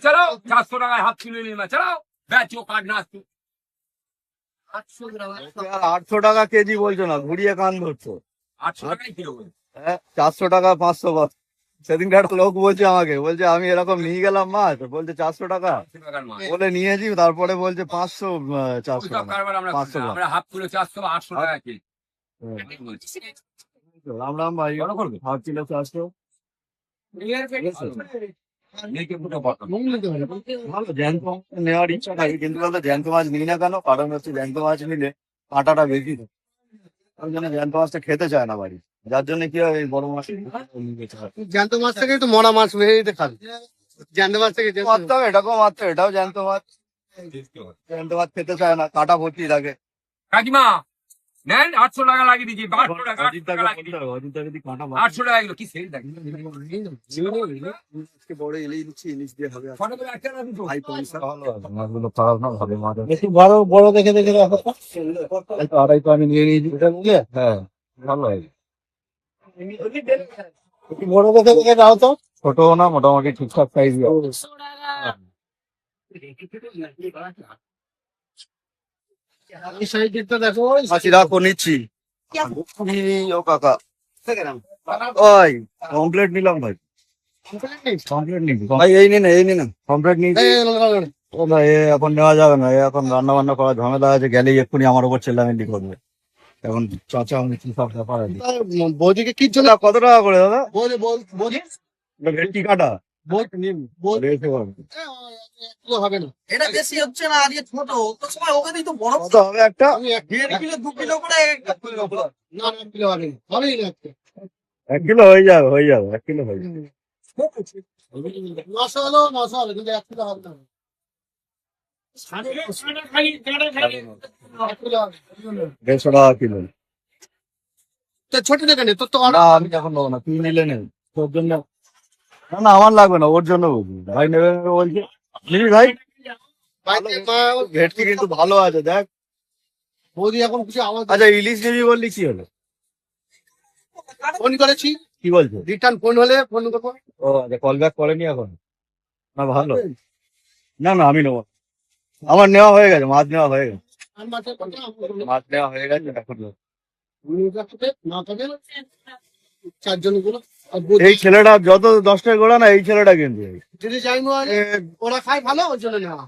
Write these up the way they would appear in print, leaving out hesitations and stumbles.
চালাও 400 টাকায় half kilo ইলিশ মাছ চালাও বেচো কাট না 800 টাকা কেজি বলছো না, ঘুরিয়ে কান ধরছো। 800 টাকায় কিলো বলে। হ্যাঁ, 400 টাকা 500 বাস। সেদিনকে একটা লোক বলছে আমাকে, বলছে আমি এরকম নিয়ে গেলাম মাছ, বলছে 400 টাকা 800 টাকার মাছ। বলে নিয়েছি, তারপরে বলছে 500 400 ওইসব টাকা কারবার আমরা 500 টাকা। আমরা হাফ কিলো 400 800 টাকা কেজি রাম রাম ভাই, বড় করবে? Half kilo 400। ভালো জ্যান্ত মাছ নেওয়ার ইচ্ছা থাকে, কিন্তু বলতো জ্যান্ত মাছ নিই না কেন, কারণ হচ্ছে জ্যান্ত মাছ নিলে কাঁটাটা বেশি থাকে। ওই জন্য জ্যান্ত মাছটা খেতে চায় না বাড়ি, যার জন্য কি হয় এই বড় মাছ জ্যান্ত মাছ থেকে একটু মরা মাছ বেরিয়ে খাবে। জ্যান্ত মাছ থেকে মারতে হবে, এটাকেও মারতে হবে, এটাও জ্যান্ত মাছ। জ্যান্ত মাছ খেতে চায় না, কাঁটা ভর্তি থাকে। কাকিমা নেন 800 টাকা লাগিয়ে দিচ্ছি 800 টাকা অজিতদাকে লাগিয়ে দিচ্ছি। অজিতদাকে যদি কাঁটা 800 টাকা কিলো কি সেল দেখি আজকে বড় ইলিশ দিচ্ছি, ইলিশ দিয়ে হবে আজকে। ফটো করে একটা না দুটো হাই পয়সা মাছগুলো খারাপ না, ভালো মাছ আছে। একটু বড় বড় দেখে দেখে রাখো। এই তো আড়াইশো আমি নিয়ে নিয়েছি, এটা নিয়ে হ্যাঁ ভালো হয়। একটু বড় দেখে দেখে দাও তো। ছোট না, মোটামুটি ঠিকঠাক সাইজ। এই সাইডটা দেখো। আশি রাখো নিচ্ছি। ও কাকা ওই কমপ্লেট নিলাম ভাই, কমপ্লেট নিবি ভাই, এই নিন এই নিন কমপ্লেট নিয়েছি। ও ভাই এ এখন নেওয়া যাবে না, এ এখন রান্না বান্না করার ঝামেলা আছে, গেলেই এক্ষুনি আমার উপর চেল্লামেল্লি করবে। এখন চাচা আমি কি সব ব্যাপার আছে। বৌদিকে কি জন্য কত টাকা করে দাদা বৌদি ভেটকি কাটা? বৌদি রেখে পারবে। হবে না। এটা বেশি হচ্ছে না আর ছোট তো সময় ওকে দিই তো বড় কত হবে একটা? আমি 1.5 কিলো 2 কিলো করে না না কিলো হবে না, হবেই না একটা। 1 কিলো হয়ে যাবে, হয়ে যাবে 1 কিলো হয়ে যাবে। 900 হলো 900 হবে, কিন্তু 1 কিলো হবে না। 1 কিলো হবে। 150 টাকা কিলো। তো ছোট দেখে নে তোর তো না আমি এখন নেবো না, তুই নিলে নেই তোর জন্য। না না আমার লাগবে না, ওর জন্য বলছি, ভাই নেবে নেবে বলছে। নিবি ভাই? ভেটকি কিন্তু ভালো আছে দেখ। বৌদি এখন কিছু আওয়াজ আচ্ছা ইলিশ নিবি বললি কি হলো? ফোন করেছি, কি বলছে? রিটার্ন ফোন হলে ফোন করবো। ও আচ্ছা, কল ব্যাক করেনি এখন? না ভালো। না না আমি নেবো না। আমার নেওয়া হয়ে গেছে, মাছ নেওয়া হয়ে গেছে, আর মাছের কথা মাছ নেওয়া হয়ে গেছে এখন। না থাকে চারজন গুলো। এই ছেলেটা যত 10 টাকা গোড়া না, এই ছেলেটা কিন্তু যদি যাই ওরা খায় ভালো, ওর জন্য নেওয়া।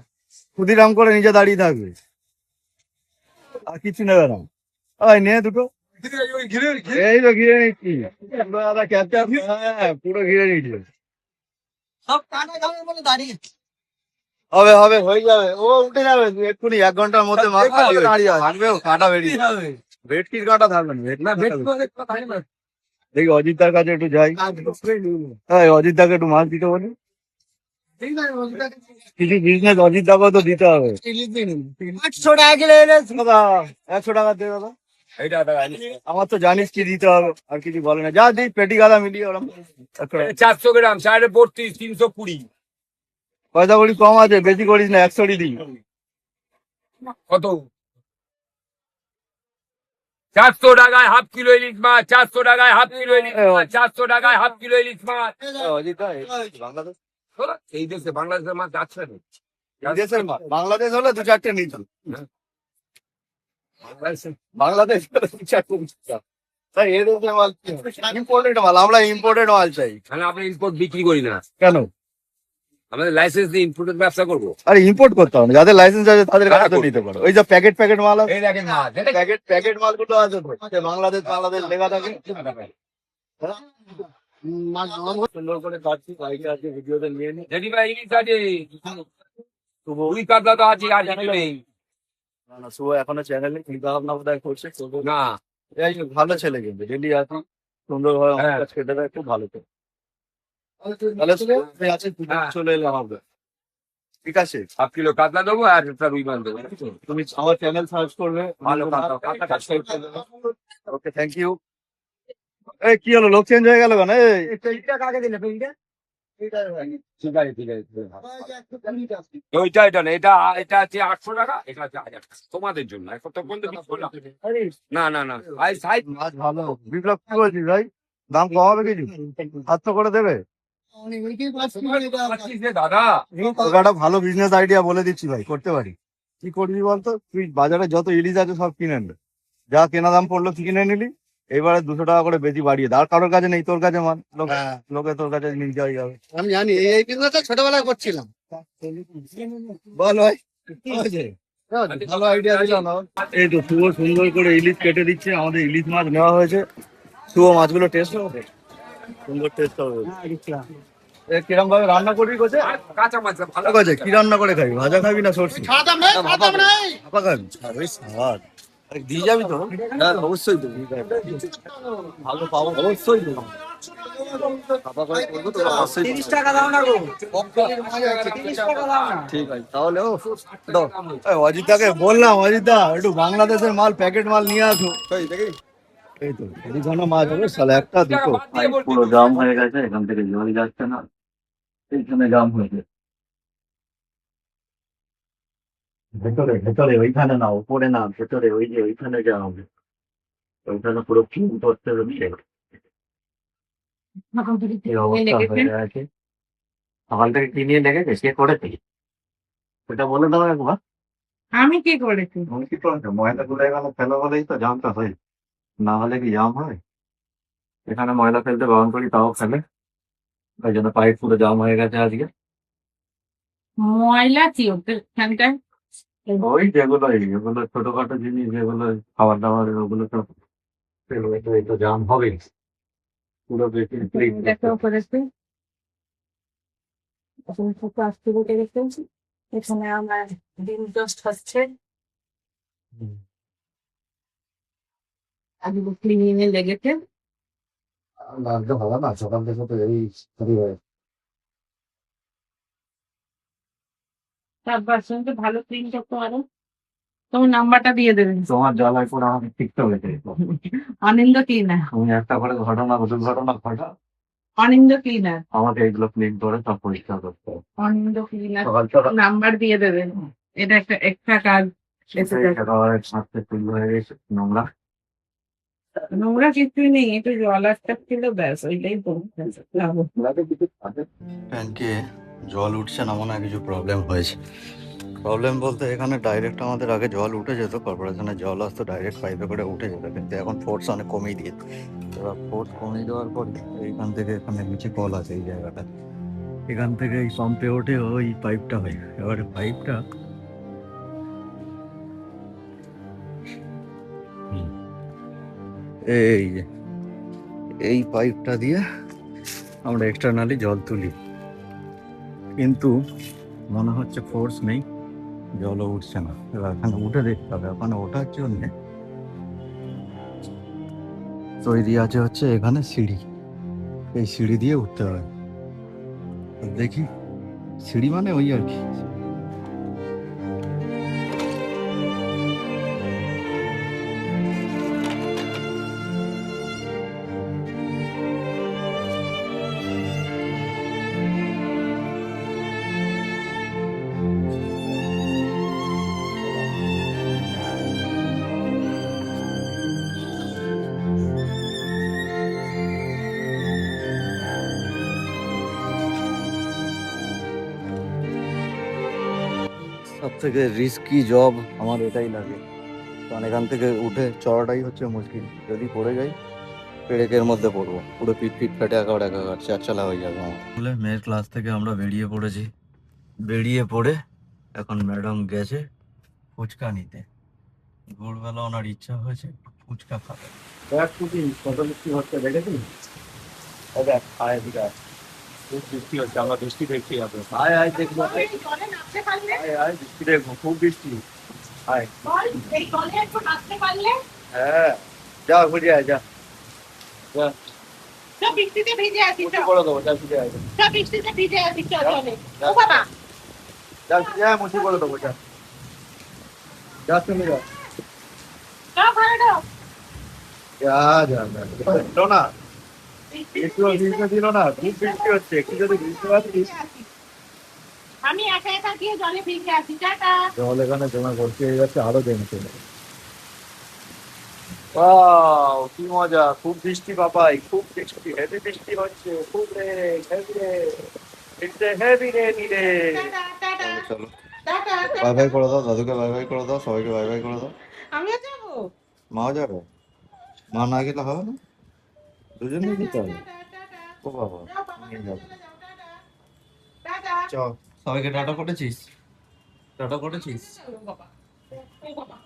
ক্ষুদিরাম করে নিজে দাঁড়িয়ে থাকবে, আর কিছু নেবে না। ওই নে দুটো, এই তো ঘিরে নিচ্ছি পুরো দাদা, ক্যাপচার হ্যাঁ পুরো ঘিরে নিচ্ছি। সব কাটা খাবে বলে দাঁড়িয়ে হবে হবে হয়ে যাবে, ও উঠে যাবে এক্ষুনি, 1 ঘন্টার মধ্যে মাছ দাঁড়িয়ে থাকবে, ও কাঁটা বেরিয়ে ভেটকির কাঁটা থাকবে না, দেখি অজিতদার কাছে একটু যাই। হ্যাঁ অজিতদাকে একটু মাছ দিতে বলি, কিছু বিজনেস অজিতদাকেও তো দিতে হবে। 800 টাকা কিলো এলে দাদা 100 টাকা দে দাদা, এইটা টাকা আমার তো জানিস কি দিতে হবে, আর কিছু বলে না, যা দিই পেটি গাদা মিলিয়ে ওরকম 400 গ্রাম 32 320 পয়সা করি কম আছে, বেশি করিস না, 100 দিই। কত 400 টাকায় হাফ কিলো ইলিশ মাছ 400 টাকায় হাফ কিলো ইলিশ মাছ 400 টাকায় হাফ কিলো ইলিশ মাছ অজিতদা বাংলাদেশ, এই দেশে বাংলাদেশের মাছ যাচ্ছে না এই দেশের মাল, বাংলাদেশ হলে 2-4টে নিত, বাংলাদেশ হলে 2-4টে নিত। তাই এই দেশের মাল ইম্পোর্টেড মাল, আমরা ইম্পোর্টেড মাল চাই। তাহলে আমরা ইম্পোর্ট বিক্রি করি না, কেন? আমাদের লাইসেন্স দিয়ে ইম্পোর্টের ব্যবসা করবো। আরে ইম্পোর্ট করতে হবে না, যাদের লাইসেন্স আছে তাদের কাছে তো নিতে পারো। ওই যে প্যাকেট প্যাকেট মাল আছে, এই দেখেন মাছ প্যাকেট মালগুলো আছে তো, যে বাংলাদেশ বাংলাদেশ লেখা থাকে। মাছ সুন্দর করে কাটছি, বাইকে আছে, ভিডিওতে নিয়ে নি। যদি ভাই ইলিশ আছে রুই কাতলা তো আছে আর কিছু নেই। না না শুভ এখনো চ্যানেলে চিন্তা ভাবনা বোধহয় করছে, করবো। না এই যে ভালো ছেলে কিন্তু ডেলি আছে, সুন্দরভাবে আমার হ্যাঁ। কাছে খেতে দেয়, খুব ভালো তো। তাহলে শুভ আছে, হ্যাঁ। চলে এলাম আমরা, ঠিক আছে? হাফ কিলো কাতলা দেবো আর একটা রুই মাছ দেবো। তুমি আমার চ্যানেল সার্চ করবে, ভালো কাতলা কাতলা সাবস্ক্রাইব করে দেবো। Okay thank you. এই কি হলো, লোক চেঞ্জ হয়ে গেল কেন? এই এইটা কাকে দিলে পেইটা ঠিক আছে ঠিক আছে ওইটা এটা না, এটা এটা আছে 800 টাকা, এটা আছে 1000 টাকা তোমাদের জন্য। এখন তো পর্যন্ত কিছু বললাম না না না ভাই সাইজ মাছ ভালো। বিপ্লব কি বলছিস ভাই, দাম কমাবে কিছু? 700 করে দেবে? পাচ্ছিস রে দাদা তোকে একটা ভালো বিজনেস আইডিয়া বলে দিচ্ছি ভাই, করতে পারি। কি করবি বলতো, তুই বাজারে যত ইলিশ আছে সব কিনে নে, যা কেনা দাম পড়লো তুই কিনে নিলি, এবারে 200 টাকা করে বেশি বাড়িয়ে দে। আর কারোর কাছে নেই, তোর কাছে মাল, হ্যাঁ, লোকে তোর কাছে নিয়ে যাওয়া যাবে। আমি জানি এই বিজনেসটা ছোটবেলায় করছিলাম। বল ভাই কি হয়েছে? ভালো আইডিয়া দিলাম না? এই তো শুভ সুন্দর করে ইলিশ কেটে দিচ্ছে, আমাদের ইলিশ মাছ নেওয়া হয়েছে। শুভ মাছগুলো টেস্ট হবে, সুন্দর টেস্ট হবে। কিরম ভাবে রান্না করবি কোচে? কাঁচা মাছ ভালো ঠিক আছে, কি রান্না করে খাবি, ভাজা খাবি না সরষে? ছাড়াতাম নেই, ছাড়াতাম নেই। ভাপা খাবি? আরে সাবাস। আরে দিয়ে যাবি তো? হ্যাঁ অবশ্যই তো, ভালো পাবো অবশ্যই তো। ভাপা করে করবো তো অবশ্যই। 30 টাকা দাও না গো। 30 টাকা দাও না। ঠিক আছে তাহলে। ও দাও। এই অজিতদাকে বললাম, অজিতদা একটু বাংলাদেশের মাল, প্যাকেট মাল নিয়ে আসো। এই তো এদিকে মাছ হবে সালে একটা দুটো। পুরো জাম হয়ে গেছে, এখান থেকে জল যাচ্ছে না, এইখানে জাম হয়েছে। ভেতরে ভেতরে ওইখানে না, উপরে না, ভেতরে ওই যে ওইখানে যা হবে, ওইখানে পুরো ক্লিন করতে হচ্ছে। এই অবস্থা হয়ে আছে। সকাল থেকে কি নিয়ে লেগেছে, সে করেছে সেটা বলে দাও একবার। আমি কি করেছি? তুমি কি করেছো? ময়লা গুলো এখানে ফেলো বলেই তো জামটা হয়, না হলে কি জাম হয়? এখানে ময়লা ফেলতে বারণ করি, তাও ফেলে, ওই জন্য পাইপ পুরো জাম হয়ে গেছে আজকে। ময়লা কি ওদের এখানটায়? ওই যেগুলো এগুলো ছোটখাটো জিনিস, যেগুলো খাবার দাবার, ওগুলো তো ফেলবে, তো এই তো জাম হবে পুরো বেশি। দেখো করেছি প্লাস্টিক রেখেছি। এখানে আমার ডিম টোস্ট হচ্ছে, আজকে ক্লিনিংয়ে লেগেছে। লাগতে ভালো না, সকাল থেকে তো এই শুরু হয়। তার বাসনটা ভালো ক্লিন করতে পারো, তোমার নাম্বারটা দিয়ে দেবেন। তোমার জ্বালায় করে আমাকে শিখতে হয়েছে। অনিন্দ ক্লিনার, তুমি একটা করে ঘটনা দুর্ঘটনা ঘটা, অনিন্দ ক্লিনার, আমাকে এগুলো ক্লিন করে সব পরিষ্কার করতে হবে। অনিন্দ ক্লিনার সকাল সকাল নাম্বার দিয়ে দেবেন। এটা একটা এক্সট্রা কাজ এসে যাবে। ছাড়তে শুরু হয়ে গেছে নোংরা। নোংরা কিছুই নেই, একটু জল আসতে ছিল ব্যাস, ওইটাই ট্যাঙ্কে জল উঠছে না, মনে হয় কিছু প্রবলেম হয়েছে। প্রবলেম বলতে এখানে ডাইরেক্ট আমাদের আগে জল উঠে যেত, কর্পোরেশনের জল আসতো ডাইরেক্ট পাইপে করে উঠে যেত, কিন্তু এখন ফোর্স অনেক কমিয়ে দিয়েছে। এবার ফোর্স কমিয়ে দেওয়ার পর এইখান থেকে এখানে নিচে কল আছে এই জায়গাটা, এখান থেকে এই পাম্পে ওঠে ওই পাইপটা হয়। এবারে পাইপটা এই যে এই পাইপটা দিয়ে আমরা এক্সটার্নালি জল তুলি, কিন্তু মনে হচ্ছে ফোর্স নেই, জলও উঠছে না। এবার এখানে উঠে দেখতে হবে, ওখানে ওঠার জন্য তৈরি আছে হচ্ছে এখানে সিঁড়ি, এই সিঁড়ি দিয়ে উঠতে হবে। দেখি সিঁড়ি মানে ওই আর কি। সব থেকে রিস্কি জব আমার এটাই লাগে, কারণ এখান থেকে উঠে চড়াটাই হচ্ছে মুশকিল। যদি পড়ে যাই পেরেকের মধ্যে পড়বো, পুরো পিট পিট ফেটে একাকার একাকার চারচালা হয়ে যাবে আমার। বলে মেয়ের ক্লাস থেকে আমরা বেরিয়ে পড়েছি, বেরিয়ে পড়ে এখন ম্যাডাম গেছে ফুচকা নিতে। ভোরবেলা ওনার ইচ্ছা হয়েছে একটু ফুচকা খাবে। দেখ তুমি কত বৃষ্টি হচ্ছে দেখেছিস? দেখ আয় দিকে খুব বৃষ্টি হচ্ছে, আমরা বৃষ্টি দেখছি। আয় আয় দেখবো, আয় আয় বৃষ্টি দেখবো, খুব বৃষ্টি। আয় হ্যাঁ যা ঘুরে আয়, যা যা বৃষ্টিতে ভিজে আছি, করে দেবো, যা ঘুরে আয়, বৃষ্টিতে ভিজে আছি, যা যা মুছি করে দেবো, যা যা তুমি যা যা যা যা না, একটু ভিজতে দিল না, খুব বৃষ্টি হচ্ছে, একটু যদি ভিজতে পারছিস। আমি একা একা গিয়ে জলে ভিজে আছি, টাটা। জল এখানে জমা ভর্তি হয়ে যাচ্ছে, আরো জমছে। ওয়াও কি মজা, খুব বৃষ্টি বাবাই, খুব বৃষ্টি, হেভি বৃষ্টি হচ্ছে, খুব রে, হেভি রে, ইটস এ হেভি রেনি রে। চলো বাই বাই করে দাও, দাদুকে বাই বাই করে দাও, সবাইকে বাই বাই করে দাও। আমিও যাবো। মাও যাবে? মা না গেলে হবে না, দুজনেই যেতে হবে। ও বাবা, যাও, বাবাকে নিয়ে নিয়ে যাবো। চলে যাও, টাটা। টাটা। চল, সবাইকে টাটা করেছিস? টাটা করেছিস? ও বাবা। ও বাবা।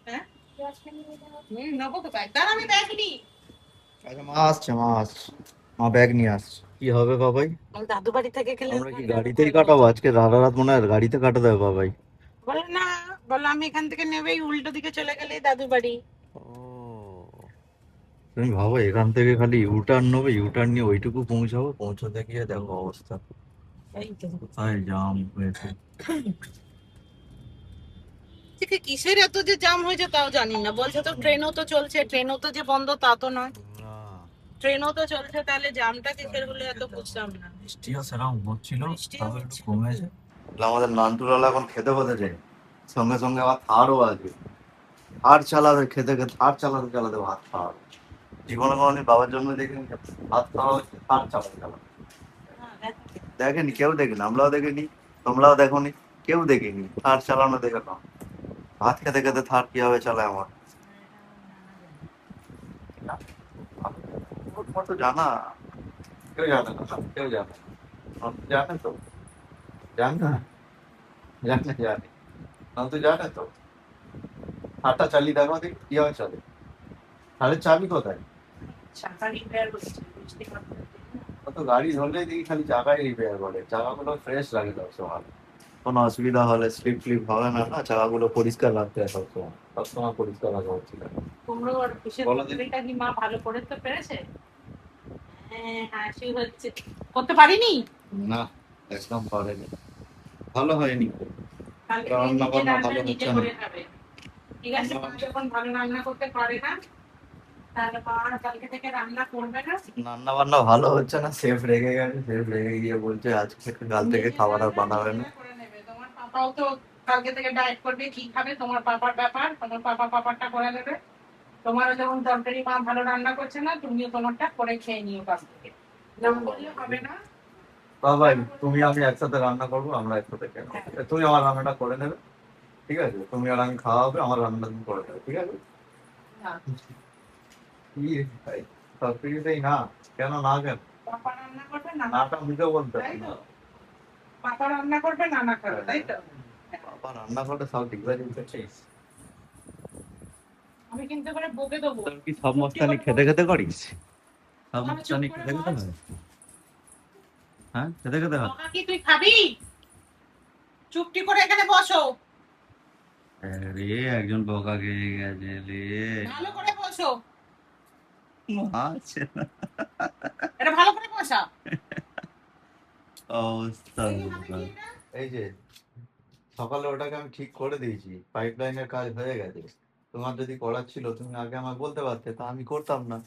হ্যাঁ? নেবো কোথায়? দাঁড়া, আমি ব্যাগ নিই। আচ্ছা মা আসছে, মা আসছে, মা ব্যাগ নিয়ে আসছে। কি হবে বাবাই? আমি দাদু বাড়ি থেকে গেলে আমরা কি গাড়িতেই কাটাবো আজকে রাত রাত, মনে হয় গাড়িতে কাটাতে হবে বাবাই। বলে না, বলে আমি এখান থেকে নেবেই উল্টো দিকে চলে গেলে দাদু বাড়ি। ও, তুমি ভাবো এখান থেকে খালি ইউটার্ন নেবে, ইউটার্ন নিয়ে ওইটুকু পৌঁছাবো, পৌঁছাতে গিয়ে দেখো অবস্থা, এই তো। কোথায় জাম হয়েছে। ঠিক কিসের এত যে জাম হয়েছে তাও জানি না। বলছে তো ট্রেনও তো চলছে, ট্রেনও তো যে বন্ধ তা তো নয়। না, ট্রেনও তো চলছে, তাহলে জামটা কিসের হলো এত বুঝলাম না। বৃষ্টিও সেরকম হচ্ছিল, বৃষ্টিও তবে একটু হচ্ছিল। কমেছে। আমাদের নান্টুলাল এখন খেতে বসেছে, সঙ্গে সঙ্গে আবার থার্ডও আছে। থার্ড চালাবে, খেতে খেতে থার্ড চালাতে চালাতে ভাত খাওয়া হবে। জীবনে কোনোদিন বাবার জন্য দেখিনি ভাত খাওয়া হচ্ছে থার্ড চালাতে চালাতে। দেখেনি কেউ, দেখেনি, আমরাও দেখিনি, তোমরাও দেখোনি, কেউ দেখিনি থার্ড চালানো দেখে নাও। ভাত খেতে খেতে থার্ড কিভাবে চালায় আমার তোমার তো জানা, কেউ জানে না, কেউ জানে না। নন্তু জানে তো, জান না, জানে জানে, নন্তু জানে তো। হাতটা চালিয়ে দেখো দেখি কিভাবে চলে, তাহলে চাবি কোথায়? চাকা রিপেয়ার করছে, বুঝতে পারছি। কত গাড়ি ধরলেই দেখি খালি চাকাই রিপেয়ার করে, চাকাগুলো ফ্রেশ লাগে সবসময়। কোনো অসুবিধা হলে স্লিপ ফ্লিপ হবে না, না চাকাগুলো পরিষ্কার রাখতে হয় সবসময়, সবসময় পরিষ্কার রাখা হচ্ছিল। কুমড়ো আর কিসের বলো দিদি। তরকারিটা কি মা ভালো করে তো পেরেছে? হ্যাঁ, হাসি হচ্ছে। করতে পারিনি? না, একদম পারেনি, ভালো হয়নি। কালকে রান্না নিজে বান্না রান্না ভালো নিজে হচ্ছে না। করে খাবে। ঠিক আছে, মা যখন ভালো রান্না করতে পারে না, তাহলে মা আর কালকে থেকে রান্না করবে না। রান্না বান্না ভালো হচ্ছে না, শেফ রেগে গেছে, শেফ রেগে গিয়ে বলছে আজ থেকে কাল থেকে নিজে খাবার আর রান্না বানাবে না। নিজেরা করে নেবে। তোমার পাপাও তো কালকে থেকে ডায়েট করবে, কি খাবে তোমার পাপার ব্যাপার, তোমার পাপা পাপারটা করে নেবে। তোমারও যখন তরকারি মা ভালো রান্না করছে না, তুমিও তোমারটা করে খেয়ে নিও কাছ থেকে। যেমন বললে হবে না। বাবাই, তুমি আমি একসাথে রান্না করবো, আমরা একসাথে খেয়ে নেবো, ঠিক আছে? তুমি আমার রান্নাটা করে নেবে, ঠিক আছে? তুমি আর আমি খাওয়া হবে, আমার রান্নাটা তুমি করে দেবে, ঠিক আছে? না, কি ভাই, সব কিছুতেই না, কেন না কেন? পাপা রান্না করবে না, নাটা মুখে বলতে তাই হবে তো? না। পাপা রান্না করবে, নানা খাবে, তাই তো? বাবা রান্না করলে সব ঠিক হয়ে যাচ্ছে। আমি কিন্তু করে বকে দেবো। তোর কি সব মস্তানি খেতে খেতে করিস? সব তাহলে চুপ মস্তানি করে খেতে খেতে বস। হয়? হ্যাঁ, খেতে খেতে হয়? বকা কি তুই খাবি? চুপটি করে এখানে বসো। রে একজন বকা খেয়ে গেছে রে। ভালো করে বসো। আছে না এটা ভালো করে বসা। অবস্থা। এই যে হাতে কি এটা? এই যে সকালে ওটাকে আমি ঠিক করে দিয়েছি, পাইপ লাইনের কাজ হয়ে গেছে। তোমার যদি করার ছিল তুমি আগে আমাকে বলতে পারতে, তা আমি করতাম না।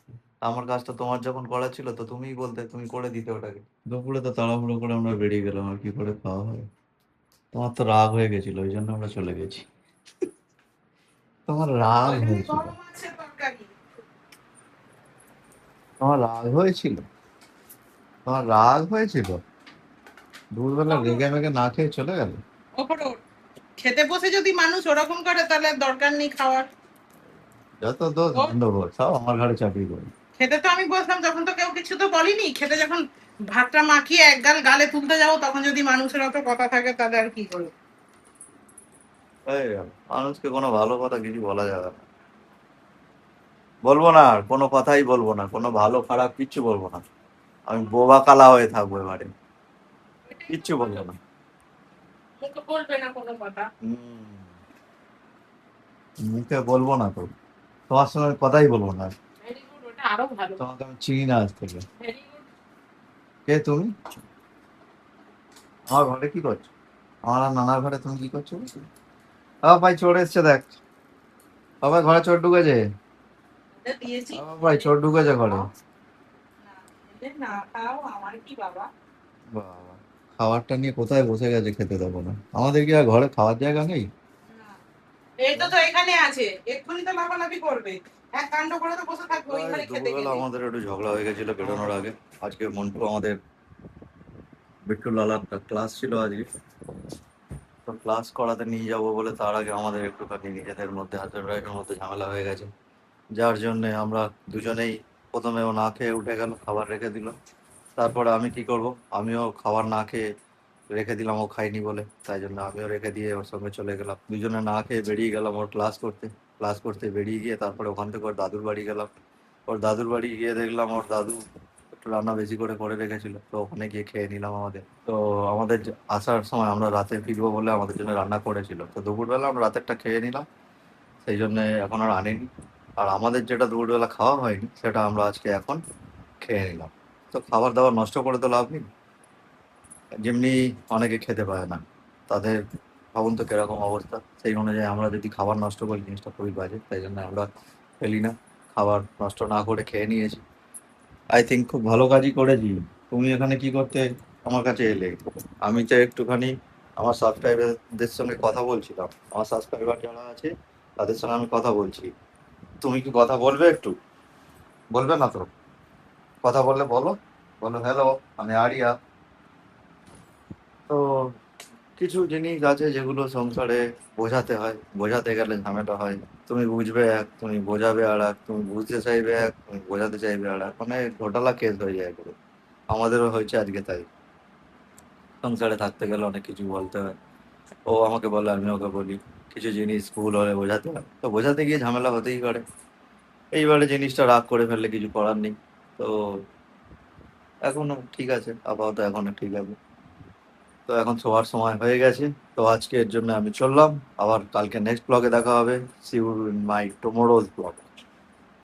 আমার কাজটা তোমার যখন করার ছিল তো তুমিই বলতে, তুমি করে দিতে ওটাকে। দুপুরে তো তাড়াহুড়ো করে আমরা বেরিয়ে গেলাম, আর কি করে খাওয়া হবে? তোমার তো রাগ হয়ে গেছিল, ওই জন্য আমরা চলে গেছি। তোমার রাগ ওইখানে হয়েছিল, গরম আছে তরকারি। তোমার রাগ হয়েছিল, তোমার রাগ হয়েছিল, দুপুরবেলা রেগে মেগে না খেয়ে চলে গেল। ওপরে ওঠ। খেতে বসে যদি মানুষ ওরকম করে তাহলে আর দরকার নেই খাওয়ার। যত দোষ ও, গন্ডগোল সব আমার ঘাড়ে চাপিয়ে পড়ে। খেতে তো আমি বসলাম, তখন তো কেউ কিছু তো বলেনি। খেতে যখন ভাতটা মাখিয়ে এক গাল গালে তুলতে যাবো, তখন যদি মানুষের অত কথা থাকে তাহলে আর কি করবো? এই মানুষকে কোনো ভালো কথা কিছু বলা যাবে না, বলবো না, আর কোনো কথাই বলবো না, কোনো ভালো খারাপ কিচ্ছু বলবো না। আমি বোবা কালা হয়ে থাকবো এবারে, কিচ্ছু বলবো না। মুখে বলবে না কোনো কথা। মুখে বলবো না তো, তোমার সঙ্গে আমি কথাই বলবো না। ভেরি গুড, ওটা আরো ভালো। তোমাকে আমি চিনি না আজ থেকে। Very good. কে তুমি? আমার ঘরে কি করছো? আমার আর নানার ঘরে তুমি কি করছো? ভাই চোর এসছে দেখ, বাবা ঘরে চোর ঢুকেছে, এটা দিয়েছি। ভাই চোর ঢুকেছে ঘরে। না, এলে না খাও, আমার কি বাবা। বাবা, খাবারটা নিয়ে কোথায় বসে গেছে, খেতে দেবো না। আমাদের কি আর ঘরে খাওয়ার জায়গা নেই? না। এই তো তো এখানে আছে, এক্ষুনি তো লাফালাফি করবে। এক কাণ্ড করে তো বসে থাকবো ওই ঘরে খেতে দুপুরবেলা গেলে। আমাদের একটু ঝগড়া হয়ে গেছিল বেরোনোর আগে। আজকে মন্টু আমাদের বিট্টু লালার ক্লাস ছিল আজকে, তো ক্লাস করাতে নিয়ে যাবো বলে তার আগে আমাদের একটুখানি নিজেদের মধ্যে হাজব্যান্ড ওয়াইফের মধ্যে ঝামেলা হয়ে গেছে, যার জন্য আমরা দুজনেই প্রথমে ও না খেয়ে উঠে গেল, খাবার রেখে দিল। তারপরে আমি কি করব, আমিও খাবার না খেয়ে রেখে দিলাম, ও খাইনি বলে, তাই জন্য আমিও রেখে দিয়ে ওর সঙ্গে চলে গেলাম। দুজনে না খেয়ে বেরিয়ে গেলাম ওর ক্লাস করতে বেরিয়ে গিয়ে তারপরে ওখান থেকে ওর দাদুর বাড়ি গেলাম। ওর দাদুর বাড়ি গিয়ে দেখলাম ওর দাদু একটু রান্না বেশি করে রেখেছিল, তো ওখানে গিয়ে খেয়ে নিলাম আমাদের। তো আমাদের আসার সময় আমরা রাতে ফিরবো বলে আমাদের জন্য রান্না করেছিল, তো দুপুরবেলা আমরা রাতেরটা খেয়ে নিলাম, সেই জন্য এখন আর আনিনি। আর আমাদের যেটা দুপুরবেলা খাওয়া হয়নি সেটা আমরা আজকে এখন খেয়ে নিলাম। তো খাবার দাবার নষ্ট করে তো লাভ নেই, যেমনি অনেকে খেতে পারে না, তাদের ভাবুন তো কিরকম অবস্থা। সেই অনুযায়ী আমরা যদি খাবার নষ্ট করি জিনিসটা খুবই বাজে, তাই জন্য আমরা ফেলি না, খাবার নষ্ট না করে খেয়ে নিয়েছি। আই থিঙ্ক খুব ভালো কাজই করেছি। তুমি এখানে কি করতে আমার কাছে এলে? আমি তো একটুখানি আমার সাবস্ক্রাইবারদের সঙ্গে কথা বলছিলাম, আমার সাবস্ক্রাইবার যারা আছে তাদের সঙ্গে আমি কথা বলছি। তুমি কি কথা বলবে একটু? বলবে না তো? কথা বললে বলো, বলো হ্যালো আমি আরিয়া। তো কিছু জিনিস আছে যেগুলো সংসারে বোঝাতে হয়, বোঝাতে গেলে ঝামেলা হয়। তুমি বুঝবে এক, তুমি বোঝাবে আর এক, তুমি বুঝতে চাইবে এক, তুমি বোঝাতে চাইবে আর এক, মানে ঘোটালা কেস হয়ে যায় পুরো। আমাদেরও হয়েছে আজকে তাই। সংসারে থাকতে গেলে অনেক কিছু বলতে হয়, ও আমাকে বলে আমি ওকে বলি, কিছু জিনিস ভুল হলে বোঝাতে হয়, তো বোঝাতে গিয়ে ঝামেলা হতেই পারে। এইবারে জিনিসটা রাগ করে ফেললে কিছু করার নেই। তো এখনো ঠিক আছে, আপাতত এখনো ঠিক আছে। তো এখন শোয়ার সময় হয়ে গেছে, তো আজকের জন্য আমি চললাম। আবার কালকে নেক্সট ব্লগে দেখা হবে। See you in my tomorrow's blog.